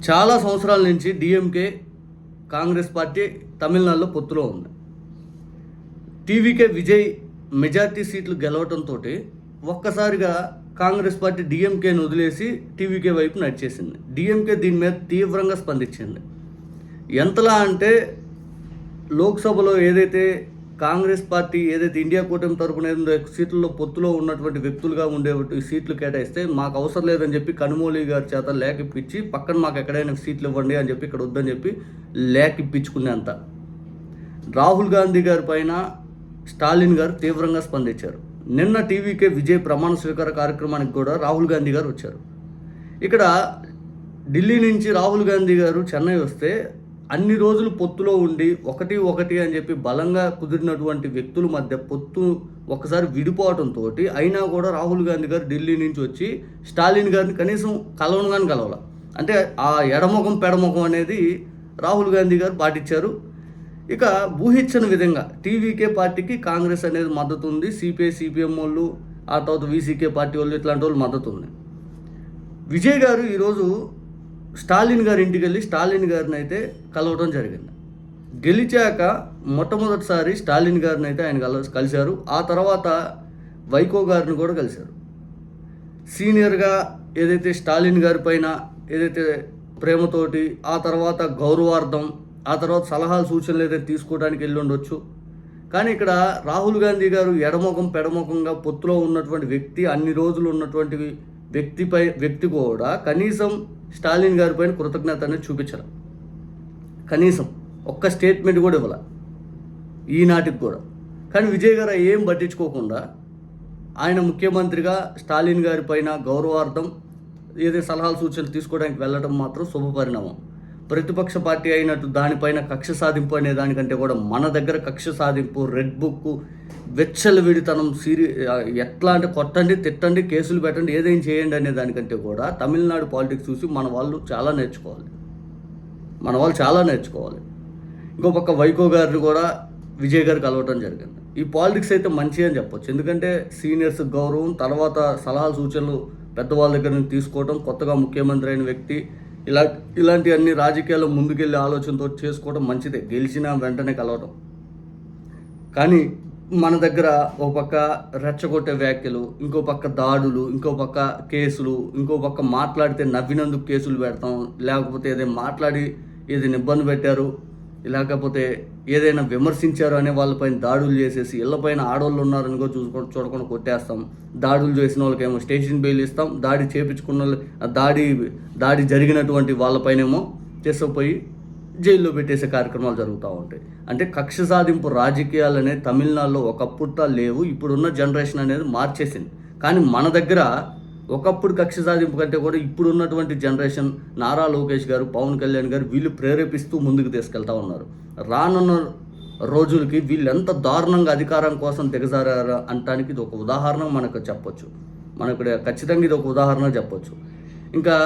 చాలా సంవత్సరాల నుంచి డిఎంకే కాంగ్రెస్ పార్టీ తమిళనాడులో పొత్తులో ఉంది. టీవీకే విజయ్ మెజార్టీ సీట్లు గెలవడంతో ఒక్కసారిగా కాంగ్రెస్ పార్టీ డిఎంకేని వదిలేసి టీవీకే వైపు నడిచేసింది. డిఎంకే దీని మీద తీవ్రంగా స్పందించింది. ఎంతలా అంటే లోక్సభలో ఏదైతే కాంగ్రెస్ పార్టీ ఏదైతే ఇండియా కూటమి తరపున సీట్లలో పొత్తులో ఉన్నటువంటి వ్యక్తులుగా ఉండే సీట్లు కేటాయిస్తే మాకు అవసరం లేదని చెప్పి కనుమోలి గారి చేత లేఖ ఇప్పించి పక్కన మాకు ఎక్కడైనా సీట్లు ఇవ్వండి అని చెప్పి ఇక్కడ వద్దని చెప్పి లేఖ ఇప్పించుకునేంత రాహుల్ గాంధీ గారి పైన స్టాలిన్ గారు తీవ్రంగా స్పందించారు. నిన్న టీవీకే విజయ్ ప్రమాణ స్వీకార కార్యక్రమానికి కూడా రాహుల్ గాంధీ గారు వచ్చారు. ఇక్కడ ఢిల్లీ నుంచి రాహుల్ గాంధీ గారు చెన్నై వస్తే అన్ని రోజులు పొత్తులో ఉండి ఒకటి అని చెప్పి బలంగా కుదిరినటువంటి వ్యక్తుల మధ్య పొత్తు ఒకసారి విడిపోవడంతో అయినా కూడా రాహుల్ గాంధీ గారు ఢిల్లీ నుంచి వచ్చి స్టాలిన్ గారిని కనీసం కలవల. అంటే ఆ ఎడముఖం పెడముఖం అనేది రాహుల్ గాంధీ గారు పాటించారు. ఇక ఊహించిన విధంగా టీవీకే పార్టీకి కాంగ్రెస్ అనేది మద్దతు ఉంది. సిపిఎం వాళ్ళు, ఆ తర్వాత వీసీకే పార్టీ వాళ్ళు, ఇట్లాంటి వాళ్ళు మద్దతు ఉంది. విజయ్ గారు ఈరోజు స్టాలిన్ గారి ఇంటికి వెళ్ళి స్టాలిన్ గారిని అయితే కలవడం జరిగింది. గెలిచాక మొట్టమొదటిసారి స్టాలిన్ గారిని అయితే ఆయన కలిశారు. ఆ తర్వాత వైకో గారిని కూడా కలిశారు. సీనియర్గా ఏదైతే స్టాలిన్ గారి పైన ఏదైతే ప్రేమతోటి, ఆ తర్వాత గౌరవార్థం, ఆ తర్వాత సలహాలు సూచనలు ఏదైతే తీసుకోవడానికి వెళ్ళి ఉండొచ్చు. కానీ ఇక్కడ రాహుల్ గాంధీ గారు ఎడముఖం పెడముఖంగా పొత్తులో ఉన్నటువంటి వ్యక్తి, అన్ని రోజులు ఉన్నటువంటి వ్యక్తి కూడా కనీసం స్టాలిన్ గారి పైన కృతజ్ఞత అనేది చూపించాలి. కనీసం ఒక్క స్టేట్మెంట్ కూడా ఇవ్వాలి ఈనాటికి కూడా. కానీ విజయ్ గారు ఏం పట్టించుకోకుండా ఆయన ముఖ్యమంత్రిగా స్టాలిన్ గారి పైన గౌరవార్థం ఏదైతే సలహాలు సూచనలు తీసుకోవడానికి వెళ్ళడం మాత్రం శుభపరిణామం. ప్రతిపక్ష పార్టీ అయినట్టు దానిపైన కక్ష సాధింపు అనే దానికంటే కూడా మన దగ్గర కక్ష సాధింపు, రెడ్ బుక్, వెచ్చలవిడితనం, ఎట్లా అంటే కొట్టండి, తిట్టండి, కేసులు పెట్టండి, ఏదేం చేయండి అనే దానికంటే కూడా తమిళనాడు పాలిటిక్స్ చూసి మన వాళ్ళు చాలా నేర్చుకోవాలి. ఇంకో పక్క వైకో గారిని కూడా విజయ్ గారు కలవటం జరిగింది. ఈ పాలిటిక్స్ అయితే మంచి అని చెప్పొచ్చు. ఎందుకంటే సీనియర్స్ గౌరవం, తర్వాత సలహాలు సూచనలు పెద్దవాళ్ళ దగ్గర నుంచి తీసుకోవడం, కొత్తగా ముఖ్యమంత్రి అయిన వ్యక్తి ఇలాంటి అన్ని రాజకీయాల్లో ముందుకెళ్ళి ఆలోచనతో చేసుకోవడం మంచిదే, గెలిచిన వెంటనే కలవడం. కానీ మన దగ్గర ఒక పక్క రెచ్చగొట్టే వ్యాఖ్యలు, ఇంకో పక్క దాడులు, ఇంకో పక్క కేసులు, ఇంకో పక్క మాట్లాడితే నవ్వినందుకు కేసులు పెడతాం, లేకపోతే ఏదైనా మాట్లాడి ఏదైనా ఇబ్బంది పెట్టారు, లేకపోతే ఏదైనా విమర్శించారు అనే వాళ్ళపైన దాడులు చేసేసి ఇళ్లపైన ఆడవాళ్ళు ఉన్నారని కూడా చూడకుండా కొట్టేస్తాం. దాడులు చేసిన వాళ్ళకేమో స్టేషన్ బెయిల్ ఇస్తాం, దాడి చేపించుకున్న దాడి జరిగినటువంటి వాళ్ళపైనేమో తీసుకుపోయి జైల్లో పెట్టేసే కార్యక్రమాలు జరుగుతూ ఉంటాయి. అంటే కక్ష సాధింపు రాజకీయాలు అనేది తమిళనాడులో ఒకప్పుడుతో లేవు. ఇప్పుడున్న జనరేషన్ అనేది మార్చేసింది. కానీ మన దగ్గర ఒకప్పుడు కక్ష సాధింపు కంటే కూడా ఇప్పుడు ఉన్నటువంటి జనరేషన్, నారా లోకేష్ గారు, పవన్ కళ్యాణ్ గారు, వీళ్ళు ప్రేరేపిస్తూ ముందుకు తీసుకెళ్తా ఉన్నారు. రానున్న రోజులకి వీళ్ళు ఎంత దారుణంగా అధికారం కోసం దిగజారారా అనటానికి ఇది ఒక ఉదాహరణ మనకు చెప్పొచ్చు. మనకు ఖచ్చితంగా ఇది ఒక ఉదాహరణ చెప్పొచ్చు. ఇంకా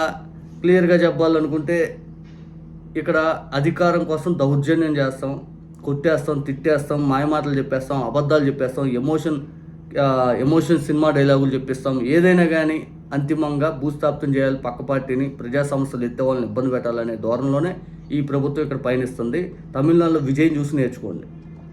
క్లియర్గా చెప్పాలనుకుంటే ఇక్కడ అధికారం కోసం దౌర్జన్యం చేస్తాం, కొట్టేస్తాం, తిట్టేస్తాం, మాయమాటలు చెప్పేస్తాం, అబద్ధాలు చెప్పేస్తాం, ఎమోషన్ సినిమా డైలాగులు చెప్పిస్తాం. ఏదైనా కానీ అంతిమంగా భూస్థాపితం చేయాలి పక్క పార్టీని, ప్రజా సంస్థలు ఎత్తే వాళ్ళని ఇబ్బంది పెట్టాలనే ధోరణిలోనే ఈ ప్రభుత్వం ఇక్కడ పయనిస్తుంది. తమిళనాడులో విజయం చూసి నేర్చుకోండి.